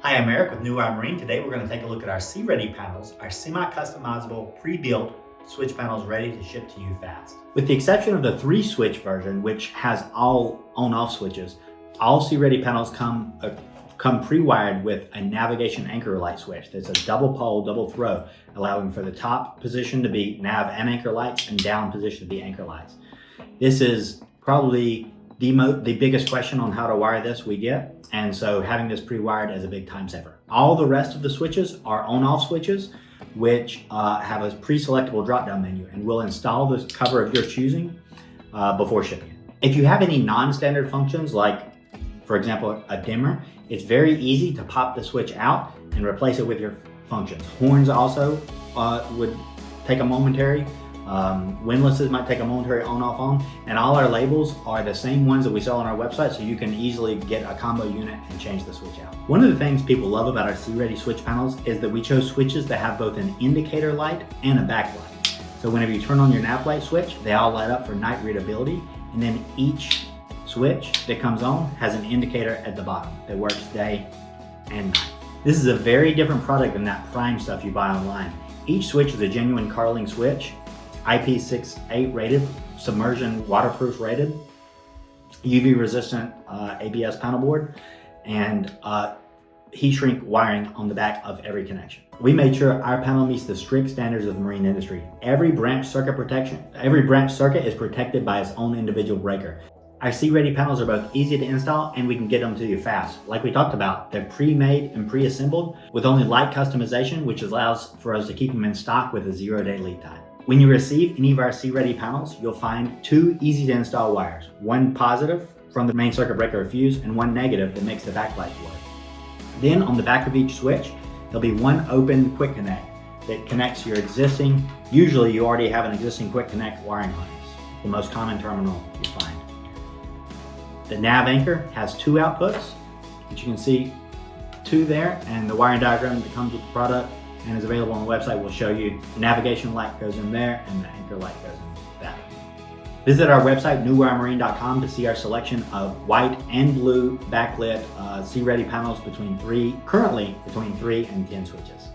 Hi, I'm Eric with New Wire Marine. Today we're going to take a look at our SEAready panels, our semi-customizable, pre-built switch panels ready to ship to you fast. With the exception of the 3-switch version, which has all on-off switches, all SEAready panels come pre-wired with a navigation anchor light switch. That's a double pole, double throw, allowing for the top position to be nav and anchor lights and down position to be anchor lights. This is probably the biggest question on how to wire this we get, and so having this pre-wired is a big time saver. All the rest of the switches are on-off switches, which have a pre-selectable drop-down menu, and we'll install the cover of your choosing before shipping it. If you have any non-standard functions, like for example a dimmer, it's very easy to pop the switch out and replace it with your functions. Horns also would take a momentary. Windlasses might take a momentary on, and all our labels are the same ones that we sell on our website, so you can easily get a combo unit and change the switch out. One of the things people love about our SEAready switch panels is that we chose switches that have both an indicator light and a backlight. So whenever you turn on your nav light switch, they all light up for night readability, and then each switch that comes on has an indicator at the bottom that works day and night. This is a very different product than that prime stuff you buy online. Each switch is a genuine Carling switch, IP68 rated, submersion waterproof rated, UV resistant ABS panel board, and heat shrink wiring on the back of every connection. We made sure our panel meets the strict standards of the marine industry. Every branch circuit is protected by its own individual breaker. Our SEAready panels are both easy to install, and we can get them to you fast. Like we talked about, they're pre-made and pre-assembled with only light customization, which allows for us to keep them in stock with a 0-day lead time. When you receive any of our SEAready panels, you'll find 2 easy to install wires. One positive from the main circuit breaker or fuse, and one negative that makes the backlight work. Then on the back of each switch, there'll be one open quick connect that connects your existing, usually you already have an existing quick connect wiring harness, the most common terminal you find. The nav anchor has 2 outputs, which you can see 2 there, and the wiring diagram that comes with the product and is available on the website will show you the navigation light goes in there and the anchor light goes in that. Visit our website, newwiremarine.com, to see our selection of white and blue backlit SEAready panels currently between 3 and 10 switches.